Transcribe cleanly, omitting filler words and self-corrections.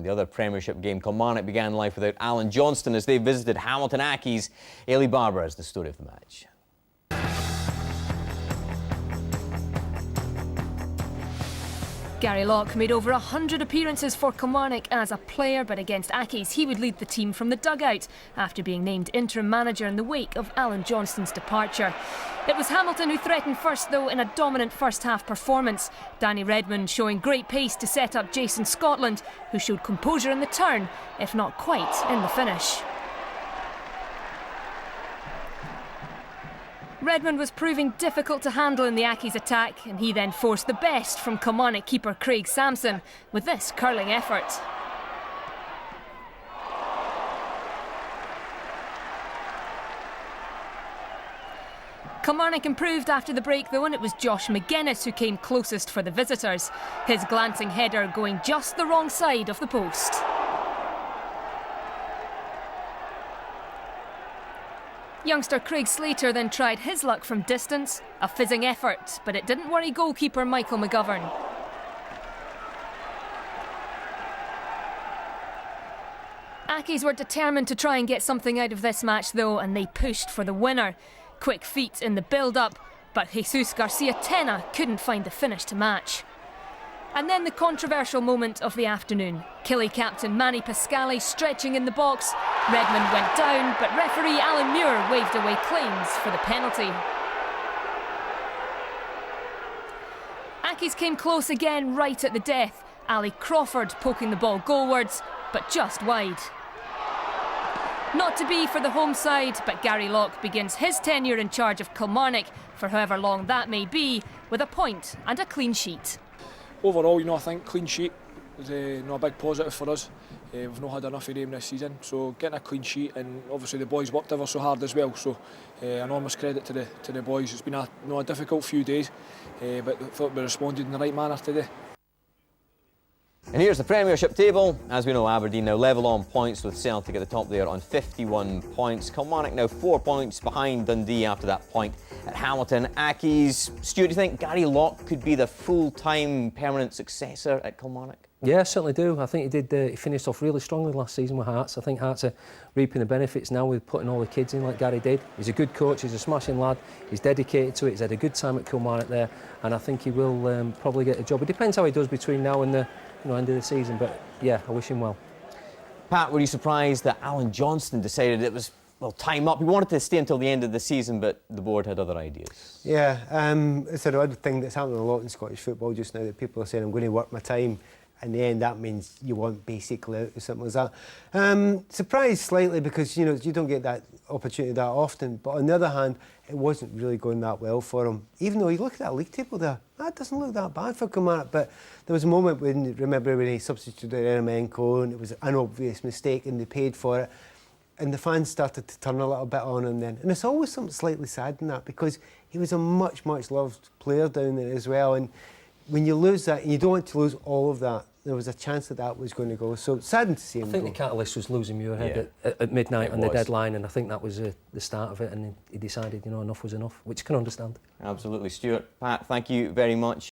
the other Premiership game, Kilmarnock began life without Alan Johnston as they visited Hamilton Accies. Barbour has the story of the match. Gary Locke made over 100 appearances for Kilmarnock as a player, but against Accies he would lead the team from the dugout after being named interim manager in the wake of Alan Johnston's departure. It was Hamilton who threatened first though in a dominant first half performance. Danny Redmond showing great pace to set up Jason Scotland, who showed composure in the turn, if not quite in the finish. Redmond was proving difficult to handle in the Accies attack, and he then forced the best from Kilmarnock keeper Craig Samson with this curling effort. Kilmarnock improved after the break though, and it was Josh Magennis who came closest for the visitors, his glancing header going just the wrong side of the post. Youngster Craig Slater then tried his luck from distance, a fizzing effort, but it didn't worry goalkeeper Michael McGovern. Accies were determined to try and get something out of this match though, and they pushed for the winner. Quick feet in the build-up, but Jesus Garcia Tena couldn't find the finish to match. And then the controversial moment of the afternoon. Killie captain Manny Pascali stretching in the box. Redmond went down, but referee Alan Muir waved away claims for the penalty. Accies came close again right at the death. Ali Crawford poking the ball goalwards, but just wide. Not to be for the home side, but Gary Locke begins his tenure in charge of Kilmarnock, for however long that may be, with a point and a clean sheet. Overall, I think clean sheet is a big positive for us. We've not had enough of them this season, so getting a clean sheet, and obviously the boys worked ever so hard as well. So enormous credit to the boys. It's been a difficult few days, but I thought we responded in the right manner today. And here's the Premiership table. As we know, Aberdeen now level on points with Celtic at the top there on 51 points. Kilmarnock now 4 points behind Dundee after that point at Hamilton. Accies, Stuart, do you think Gary Locke could be the full-time permanent successor at Kilmarnock? Yeah, I certainly do. I think he did. He finished off really strongly last season with Hearts. I think Hearts are reaping the benefits now with putting all the kids in like Gary did. He's a good coach, he's a smashing lad, he's dedicated to it, he's had a good time at Kilmarnock there, and I think he will probably get a job. It depends how he does between now and the end of the season, but yeah, I wish him well. Pat, were you surprised that Alan Johnston decided it was, well, time up? He wanted to stay until the end of the season, but the board had other ideas. Yeah, it's an odd thing that's happening a lot in Scottish football just now, that people are saying, I'm going to work my time. In the end, that means you want basically out or something like that. Surprised slightly because, you don't get that opportunity that often. But on the other hand, it wasn't really going that well for him. Even though you look at that league table there, that doesn't look that bad for Kilmarnock. But there was a moment when he substituted Eremenko, and it was an obvious mistake and they paid for it. And the fans started to turn a little bit on him then. And it's always something slightly sad in that, because he was a much, much loved player down there as well. And when you lose that, and you don't want to lose all of that, there was a chance that was going to go. So saddened to see him I think go. the catalyst was losing Muirhead at midnight on the deadline, and I think that was the start of it, and he decided, enough was enough, which I can understand. Absolutely. Stuart, Pat, thank you very much.